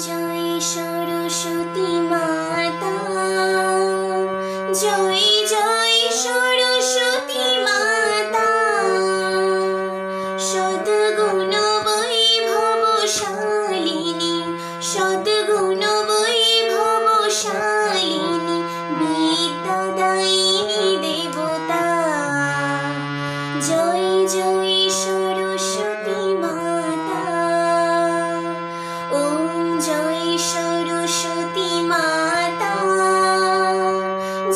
জয় সরস্বতী মাতা, জয় জয় সরস্বতী মাতা, সদ্গুণ বৈভবশালিনী, সদ্গুণ বৈভবশালিনী, বিদ্যাদায়িনী দেবতা। জয় জয় সরস্বতী মাতা, ওম জয় সরস্বতী মাতা,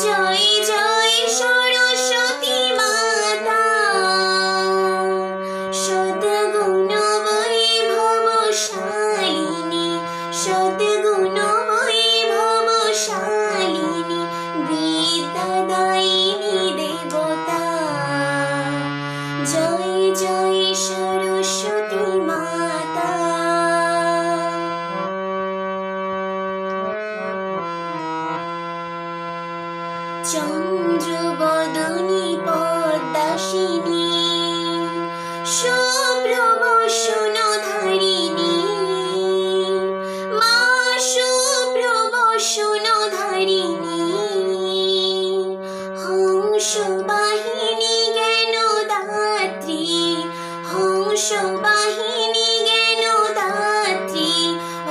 জয় জয় সরস্বতী মাতা, সদ্গুণ বৈভবশালিনী, সদ্গুণ বৈভবশালিনী, বিদ্যাদায়িনী দেবতা। জয় জয় সরস্বতী মাতা। চন্দ্রবদনী পদ্মাসিনী, শুভ্রবসনধারিণী, মা শুভ্রবসনধারিণী, হংসবাহিনী জ্ঞানদাত্রী, হংসবাহিনী জ্ঞানদাত্রী,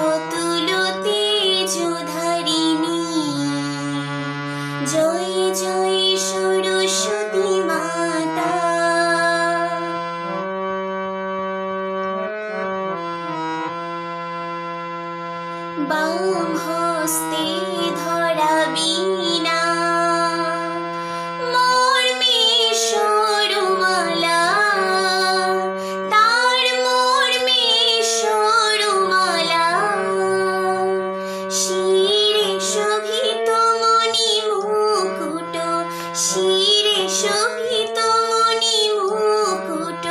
অতুল তেজধারিণী। জয় জয় সরস্বতী মাতা। বাম হস্তে ধরা বীণা, মর্মে সরমালা, তার মর্মে সরমালা, শিরে শোভিত মণি মুকুট, শিরে শোভিত মণি মুকুট,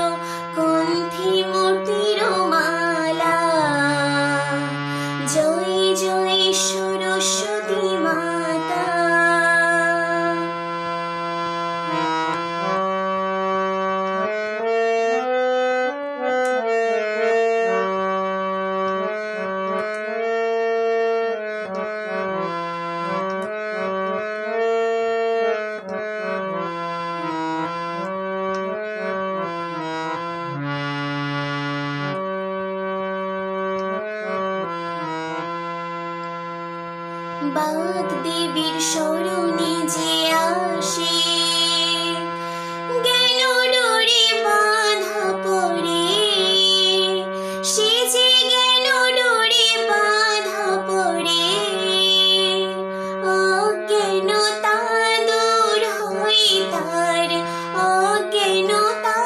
কণ্ঠে মোতির মালা। জয় জয় সরস্বতী মাতা। বাগদেবীর শরণে যে আসে, জ্ঞান ডোরে বাঁধা পড়ে, সে যে জ্ঞান ডোরে বাঁধা পড়ে, অজ্ঞানতা দূর হয় তার, অজ্ঞানতা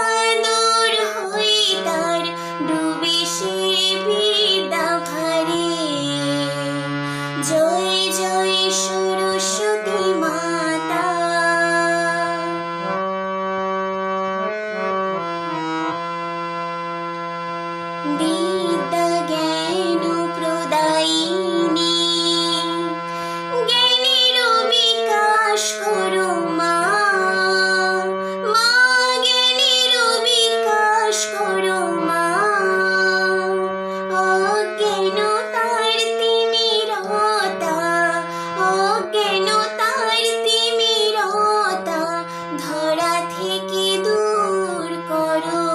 দূর হয় তার, ডুবে সে বিদ্যা ভারে। জয় জয় সরস্বতী মাতা। বিদ্যা জ্ঞান প্রদায়িনী, জ্ঞানের বিকাশ করো মা, মা জ্ঞানের বিকাশ করো মা, অজ্ঞানতার তিমিরতা, অজ্ঞানতার তিমিরতা, ধরা থেকে দূর করো।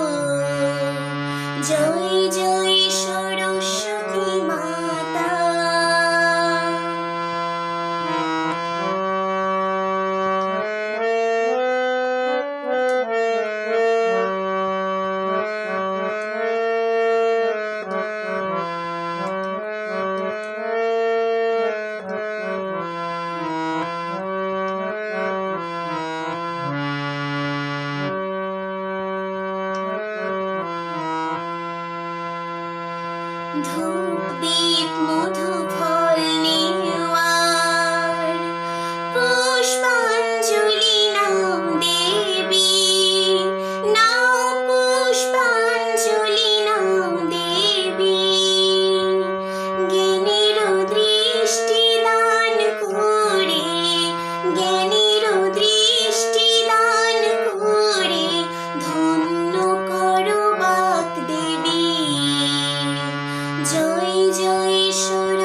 জয় জয় সরস্বতী মাতা। ধূপ দীপ মধু ফল নেওয়ার, পুষ্পাঞ্জলি নাও দেবী, নাও পুষ্পাঞ্জলি নাও দেবী। জ্ঞানের দৃষ্টি দান করে, জ্ঞানের দৃষ্টি দান করে, ধন্য করো বাগদেবী। জয় জয় সরস্বতী।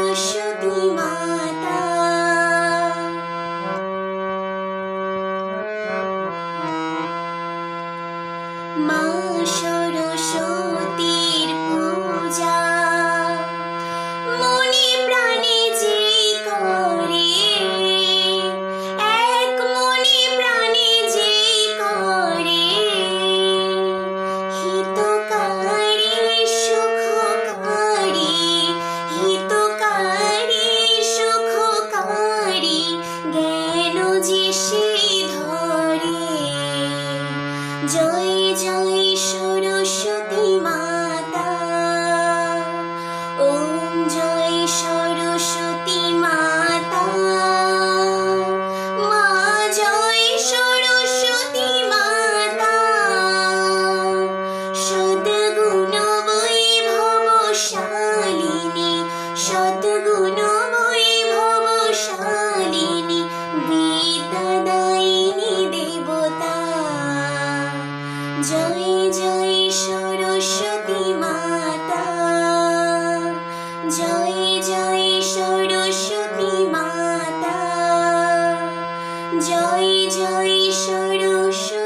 সরস্বতী মাতা, মা জয় সরস্বতী মাতা, সদ্গুণ বৈভবশালিনী, সদ্গুণ বৈভবশালিনী, বিদ্যাদায়িনী দেবতা। জয় জয় সরস্বতী মাতা, জয় জয় সরস্বতী মাতা, জয় জয় সরস্বতী।